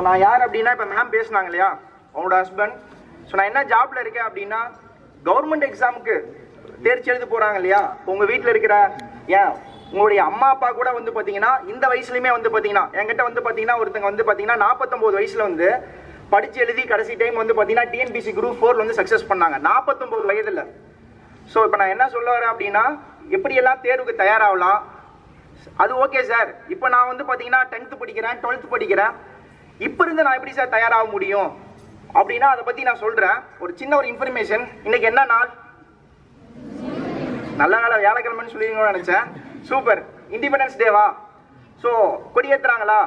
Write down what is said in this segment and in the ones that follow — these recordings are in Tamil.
நான் யார் அப்படின்னா இப்போ மேம் பேசினாங்க இல்லையா அவங்களோட ஹஸ்பண்ட். ஸோ நான் என்ன ஜாப்ல இருக்கேன் அப்படின்னா கவர்மெண்ட் எக்ஸாமுக்கு தேர்ச்சி எழுத போறாங்க இல்லையா. உங்க வீட்டில் இருக்கிற உங்களுடைய அம்மா அப்பா கூட வந்து பார்த்தீங்கன்னா இந்த வயசுலையுமே வந்து பார்த்தீங்கன்னா என்கிட்ட வந்து பார்த்தீங்கன்னா ஒருத்தங்க வந்து பார்த்தீங்கன்னா 49 வயசுல வந்து படிச்சு எழுதி கடைசி டைம் வந்து பார்த்தீங்கன்னா டிஎன்பிசி குரூப் 4 வந்து சக்ஸஸ் பண்ணாங்க 49 வயதுல. ஸோ இப்போ நான் என்ன சொல்ல வரேன் அப்படின்னா எப்படியெல்லாம் தேர்வுக்கு தயாராகலாம். அது ஓகே சார். இப்போ நான் வந்து பார்த்தீங்கன்னா 10th படிக்கிறேன் 12th படிக்கிறேன். இப்போ இருந்து நான் எப்படி சார் தயாராக முடியும் அப்படின்னா அதை பற்றி நான் சொல்கிறேன். ஒரு சின்ன ஒரு இன்ஃபர்மேஷன். இன்னைக்கு என்ன நாள்? நல்ல வேலை வியாழக்கிழமைன்னு சொல்லிடுங்கன்னு நினச்சேன். சூப்பர். இண்டிபெண்டன்ஸ் டேவா? ஸோ கொடியேற்றுறாங்களா?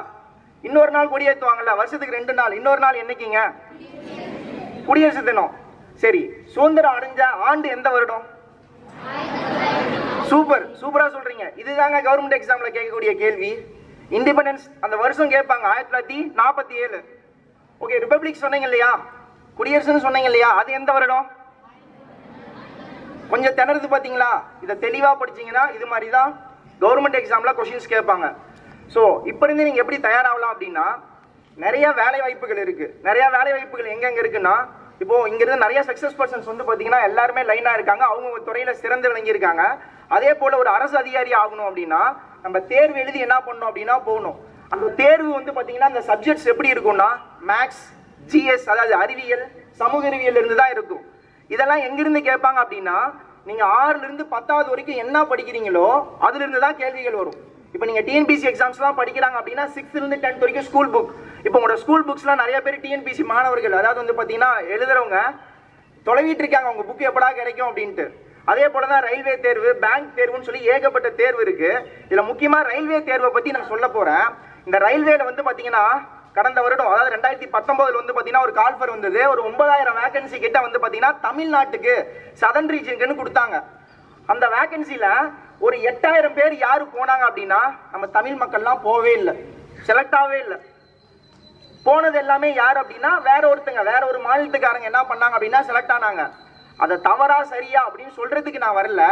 இன்னொரு நாள் கொடியேற்றுவாங்கல்ல, வருஷத்துக்கு 2 நாள். இன்னொரு நாள் என்னைக்குங்க? குடியரசு தினம். சரி, சுதந்திரம் அடைஞ்ச ஆண்டு எந்த வருடம்? சூப்பர், சூப்பரா சொல்றீங்க. இதுதாங்க கவர்மெண்ட் எக்ஸாம்ல கேட்கக்கூடிய கேள்வி. இண்டிபெண்டன்ஸ் அந்த வருஷம் கேட்பாங்க 1947. ஓகே, ரிபப்ளிக் சொன்னீங்க இல்லையா, குடியரசுன்னு சொன்னீங்க இல்லையா, அது எந்த வருடம்? கொஞ்சம் திணறுது பாத்தீங்களா? இதை தெளிவா படிச்சீங்கன்னா இது மாதிரி தான் கவர்மெண்ட் எக்ஸாம்ல கொஸ்டின்ஸ் கேட்பாங்க. ஸோ இப்போ இருந்து நீங்க எப்படி தயாராகலாம் அப்படின்னா நிறைய வேலை வாய்ப்புகள் இருக்கு. நிறைய வேலை வாய்ப்புகள் எங்கெங்க இருக்குன்னா இப்போ இங்க இருந்து நிறைய சக்சஸ் பர்சன்ஸ் வந்து பாத்தீங்கன்னா எல்லாருமே லைனா இருக்காங்க. அவங்க துறையில சிறந்து விளங்கி இருக்காங்க. அதே போல ஒரு அரசு அதிகாரி ஆகணும் அப்படின்னா நம்ம தேர்வு எழுதி என்ன பண்ணணும் அப்படின்னா போகணும். அந்த தேர்வு வந்து பாத்தீங்கன்னா அந்த சப்ஜெக்ட்ஸ் எப்படி இருக்கும்னா மேக்ஸ், ஜிஎஸ், அதாவது அறிவியல், சமூக அறிவியல் இருந்து தான் இருக்கும். இதெல்லாம் எங்கிருந்து கேட்பாங்க அப்படின்னா நீங்க 6ல இருந்து 10வது வரைக்கும் என்ன படிக்கிறீங்களோ அதுல இருந்து தான் கேள்விகள் வரும். இப்போ நீங்க டிஎன்பிசி எக்ஸாம்ஸ்லாம் படிக்கிறாங்க அப்படின்னா 6th இருந்து 10th வரைக்கும் ஸ்கூல் புக். இப்போ உங்களோட ஸ்கூல் புக்ஸ்லாம் நிறைய பேர் டிஎன்பிசி மாணவர்கள், அதாவது வந்து பாத்தீங்கன்னா எழுதுறவங்க தொலைவிட்டு இருக்காங்க உங்க புக் எப்படா கிடைக்கும் அப்படின்ட்டு. அதே போலதான் ரயில்வே தேர்வு, பேங்க் தேர்வுன்னு சொல்லி ஏகப்பட்ட தேர்வு இருக்கு. இதுல முக்கியமா ரயில்வே தேர்வை பத்தி நான் சொல்ல போறேன். இந்த ரயில்வேல வந்து பாத்தீங்கன்னா கடந்த வருடம், அதாவது 2019 வந்து பாத்தீங்கன்னா ஒரு கால்ஃபர் வந்தது. ஒரு 9000 வேகன்சி கிட்ட வந்து பாத்தீங்கன்னா தமிழ்நாட்டுக்கு சதன் ரீஜனுக்குன்னு கொடுத்தாங்க. அந்த வேகன்சில ஒரு 8000 பேர் யாரு போனாங்க அப்படின்னா நம்ம தமிழ் மக்கள்லாம் போவே இல்லை, செலக்ட் ஆகவே இல்லை. போனது எல்லாமே யார் அப்படின்னா வேற ஒருத்தங்க, வேற ஒரு மாநிலத்துக்காரங்க என்ன பண்ணாங்க அப்படின்னா செலக்ட் ஆனாங்க. அதை தவறா சரியா அப்படின்னு சொல்றதுக்கு நான் வரல.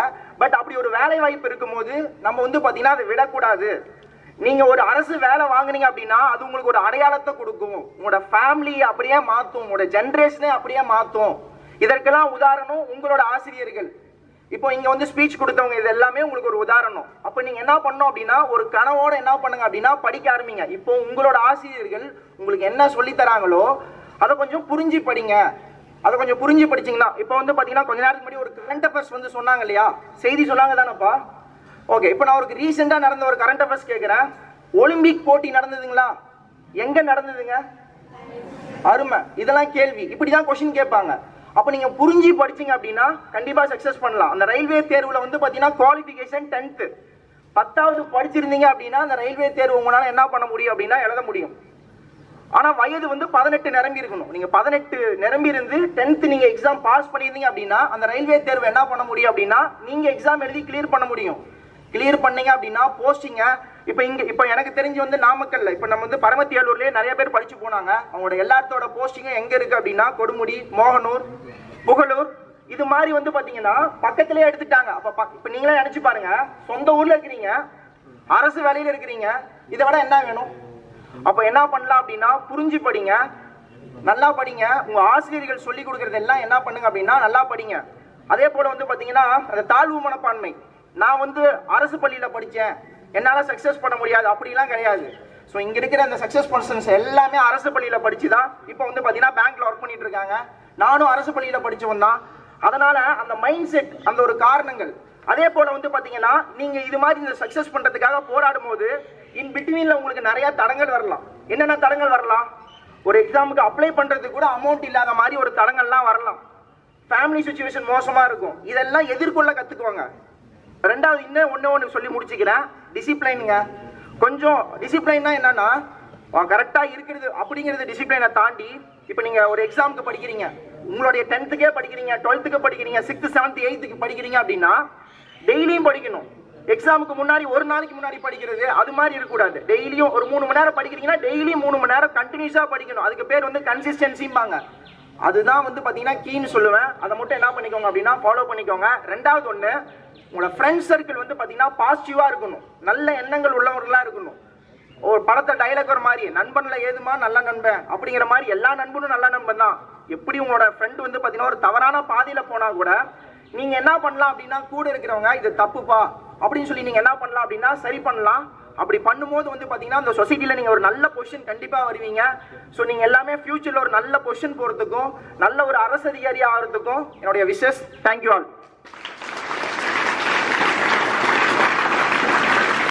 பட் அப்படி ஒரு வேலை வாய்ப்பு இருக்கும்போது நம்ம வந்து பாத்தீங்கன்னா அதை விடக்கூடாது. நீங்க ஒரு அரசு வேலை வாங்குனீங்க அப்படின்னா அது உங்களுக்கு ஒரு அடையாளத்தை கொடுக்கும், உங்களோட ஃபேமிலியை அப்படியே மாற்றும், உங்களோட ஜென்ரேஷனே அப்படியே மாற்றும். இதற்கெல்லாம் உதாரணம் உங்களோட ஆசிரியர்கள். இப்போ இங்க வந்து ஸ்பீச் கொடுத்தவங்க, இது எல்லாமே உங்களுக்கு ஒரு உதாரணம். அப்ப நீங்க என்ன பண்ணணும் அப்படின்னா ஒரு கனவோட என்ன பண்ணுங்க அப்படின்னா படிக்க ஆரம்பிங்க. இப்போ உங்களோட ஆசிரியர்கள் உங்களுக்கு என்ன சொல்லி தராங்களோ அதை கொஞ்சம் புரிஞ்சு படிங்க. அதை கொஞ்சம் புரிஞ்சு படிச்சீங்கன்னா இப்போ வந்து பாத்தீங்கன்னா கொஞ்ச நேரத்துக்கு முன்னாடி ஒரு கரண்ட் அஃபேர்ஸ் வந்து சொன்னாங்க இல்லையா, செய்தி சொன்னாங்க தானப்பா. ஓகே, இப்போ நான் ஒரு ரீசெண்டா நடந்த ஒரு கரண்ட் அஃபேர்ஸ் கேட்கிறேன். ஒலிம்பிக் போட்டி நடந்ததுங்களா? எங்க நடந்ததுங்க? அருமை. இதெல்லாம் கேள்வி. இப்படிதான் கொஸ்டின் கேட்பாங்க. அப்ப நீங்க புரிஞ்சு படிச்சீங்க அப்படின்னா கண்டிப்பா சக்சஸ் பண்ணலாம். அந்த ரயில்வே தேர்வுல வந்து பாத்தீங்கன்னா குவாலிஃபிகேஷன் 10th, 10வது படிச்சிருந்தீங்க அப்படின்னா அந்த ரயில்வே தேர்வு உங்களால என்ன பண்ண முடியும் அப்படின்னா எழுத முடியும். ஆனா வயது வந்து 18 நிரம்பி இருக்கணும். நீங்க 18 நிரம்பி இருந்து 10th நீங்க எக்ஸாம் பாஸ் பண்ணியிருந்தீங்க அப்படின்னா அந்த ரயில்வே தேர்வு என்ன பண்ண முடியும் அப்படின்னா நீங்க எக்ஸாம் எழுதி கிளியர் பண்ண முடியும். கிளியர் பண்ணீங்க அப்படின்னா போஸ்டிங்க இப்போ எனக்கு தெரிஞ்சு வந்து நாமக்கல்ல இப்போ நம்ம வந்து பரமத்தியாலூர்லயே நிறைய பேர் படிச்சு போனாங்க. அவங்களோட எல்லாத்தோட போஸ்டிங்கும் எங்க இருக்கு அப்படின்னா கொடுமுடி, மோகனூர், புகழூர், இது மாதிரி வந்து பாத்தீங்கன்னா பக்கத்திலேயே எடுத்துட்டாங்க. அப்ப இப்ப நீங்களே நினைச்சு பாருங்க, சொந்த ஊர்ல இருக்கிறீங்க, அரசு வேலையில இருக்கிறீங்க, இதை விட என்ன வேணும்? அப்ப என்ன பண்ணலாம் அப்படின்னா புரிஞ்சு படிங்க, நல்லா படிங்க. உங்க ஆசிரியர்கள் சொல்லி கொடுக்கறது எல்லாம் என்ன பண்ணுங்க அப்படின்னா நல்லா படிங்க. அதே போல வந்து பாத்தீங்கன்னா அந்த தாழ்வு மனப்பான்மை, நான் வந்து அரசு பள்ளியில படிச்சேன் என்னால சக்சஸ் பண்ண முடியாது அப்படிலாம் கிடையாது. ஸோ இங்க இருக்கிற அந்த சக்சஸ் பர்சன்ஸ் எல்லாமே அரசு பள்ளியில படிச்சுதான் இப்போ வந்து பாத்தீங்கன்னா பேங்க்ல ஒர்க் பண்ணிட்டு இருக்காங்க. நானும் அரசு பள்ளியில படிச்சவன் தான். அதனால அந்த மைண்ட் செட், அந்த ஒரு காரணங்கள். அதே போல வந்து பாத்தீங்கன்னா நீங்க இது மாதிரி இந்த சக்சஸ் பண்றதுக்காக போராடும் போது இன் பிட்வீன்ல உங்களுக்கு நிறைய தடங்கள் வரலாம். என்னென்ன தடங்கள் வரலாம்? ஒரு எக்ஸாமுக்கு அப்ளை பண்றதுக்கு கூட அமௌண்ட் இல்லாத மாதிரி ஒரு தடங்கள்லாம் வரலாம். ஃபேமிலி சிச்சுவேஷன் மோசமா இருக்கும். இதெல்லாம் எதிர்கொள்ள கத்துக்குவாங்க. ரெண்டாவது இன்னும் ஒன்று சொல்லி முடிச்சுக்கிறேன், டிசிப்ளைனுங்க. கொஞ்சம் டிசிப்ளைன்னா என்னன்னா கரெக்டா இருக்கிறது அப்படிங்கிறது டிசிப்ளைனை தாண்டி இப்போ நீங்க ஒரு எக்ஸாமுக்கு படிக்கிறீங்க, உங்களுடைய 10th படிக்கிறீங்க, 12th படிக்கிறீங்க, 6th 7th 8th படிக்கிறீங்க அப்படின்னா டெய்லியும் படிக்கணும். எக்ஸாமுக்கு முன்னாடி ஒரு நாளைக்கு முன்னாடி படிக்கிறது அது மாதிரி இருக்கக்கூடாது. டெய்லியும் ஒரு 3 மணி நேரம் படிக்கிறீங்கன்னா டெய்லியும் 3 மணி நேரம் கண்டினியூஸா படிக்கணும். அதுக்கு பேர் வந்து கன்சிஸ்டன்சிம்பாங்க. அதுதான் வந்து பாத்தீங்கன்னா கீன்னு சொல்லுவேன். அதை மட்டும் என்ன பண்ணிக்கோங்க அப்படின்னா ஃபாலோ பண்ணிக்கோங்க. ரெண்டாவது ஒன்று, உங்களோட ஃப்ரெண்ட் சர்க்கிள் வந்து பாத்தீங்கன்னா பாசிட்டிவா இருக்கணும், நல்ல எண்ணங்கள் உள்ளவர்களா இருக்கணும். ஒரு படத்தை டைலாக் ஒரு மாதிரி நண்பன்ல ஏதுமா நல்ல நண்பன் அப்படிங்கிற மாதிரி எல்லா நண்பனும் நல்ல நண்பன் தான். எப்படி உங்களோட ஃப்ரெண்ட் வந்து பார்த்தீங்கன்னா ஒரு தவறான பாதையில போனா கூட நீங்க என்ன பண்ணலாம் அப்படின்னா கூட இருக்கிறவங்க இது தப்புப்பா அப்படின்னு சொல்லி நீங்க என்ன பண்ணலாம் அப்படின்னா சரி பண்ணலாம். அப்படி பண்ணும்போது வந்து பார்த்தீங்கன்னா அந்த சொசைட்டியில் நீங்கள் ஒரு நல்ல பொசிஷன் கண்டிப்பாக வருவீங்க. ஸோ நீங்கள் எல்லாமே ஃபியூச்சரில் ஒரு நல்ல பொசிஷன் போகிறதுக்கும் நல்ல ஒரு அரசு அதிகாரி ஆகிறதுக்கும் என்னுடைய விஷஸ். Thank you all.